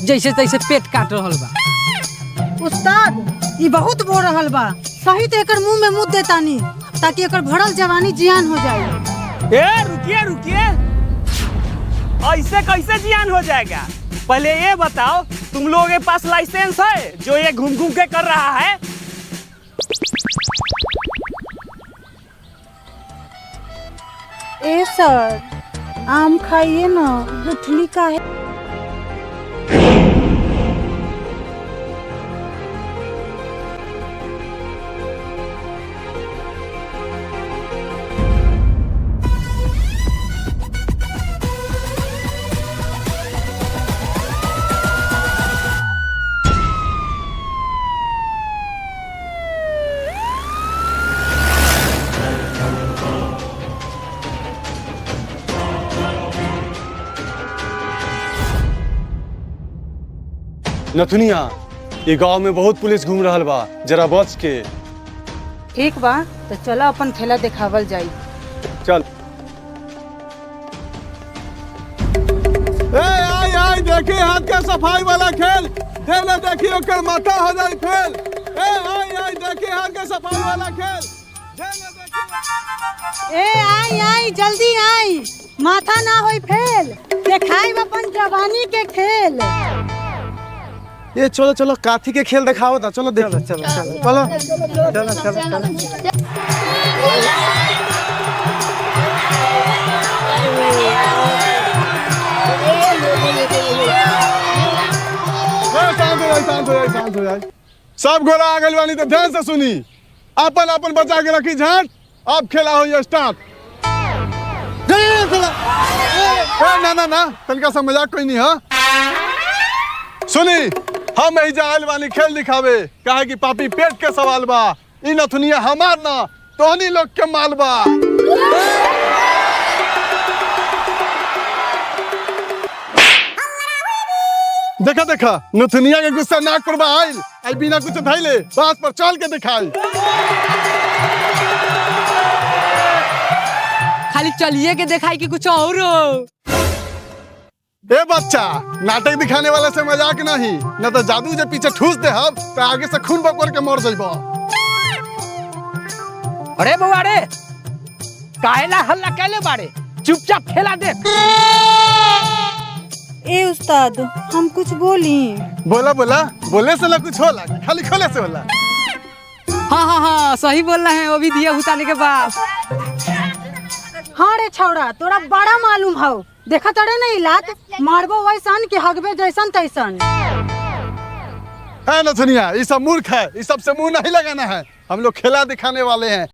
जैसे तैसे पेट काट रहल बा। उस्ताद ये बहुत बोल रहल बा, सही तो एकर मुंह में मुद्द देतानी ताकि एकर भरल जवानी जियान हो जाए। ए रुकिए रुकिए, ऐसे कैसे जियान हो जाएगा? पहले ये बताओ तुम लोगों के पास लाइसेंस है जो ये घूम घूम के कर रहा है? ए सर, आम खाइए ना, गुठली का है। नथुनिया, ये गांव में बहुत पुलिस घूम रहल बा, जरा बच के। ठीक बा, तो चलो अपन खेला दिखावल जाई। चल। आई आई देखी हाथ के सफाई वाला खेल, खेल देखी ओकर माथा हो जाए फेल। आई आई देखी हाथ के सफाई वाला खेल, ए आई आई जल्दी आई, माथा ना होई फेल, देखाई अपन जवानी के खेल। ये चलो चलो काथी के खेल दिखाओ ना, चलो देख। चलो चलो चलो चलो चलो चलो। शांत हो जाए। सब गोरा आगल वाली तो ध्यान से सुनी, अपन अपन बचा के रखी झाट। अब खेला हो ये स्टार्ट। ना ना ना, तनका सा मजाक कोई नहीं है। सुनी, हम ही जाल वाली खेल दिखावे, काहे कि पापी पेट के सवाल बा। इ नथुनिया हमार ना, तोहनी लोग के माल बा। देखा देखा, नथुनिया के गुस्सा नाक पर बा आइल, आई बिना कुछ धैले बात पर चल के दिखाई। खाली चलिए के दिखाई कि कुछ और हो। ए बच्चा, नाटक दिखाने वाला से मजाक नहीं, न तो जादू जे पीछे ठूस दे हम तो आगे से खून बकोर के मर जाइबो। अरे बउआ रे, काहेला हल्ला कैले बाड़े? चुपचाप खेला देख। ए उस्ताद, हम कुछ बोली? बोला बोला, बोले से ना कुछ होला, खाली खोले से होला। हाँ हाँ हाँ, सही बोल रहे हैं, वो भी दिया उतारने के बाद। हाँ रे छौड़ा, तोरा बड़ा मालूम हो, देखा तड़े नहीं लात, मारबो वैसन के हगबे जैसन तैसन। है नथुनिया, ये सब मूर्ख है, इस सब से मुंह नहीं लगाना है। हम लोग खेला दिखाने वाले हैं,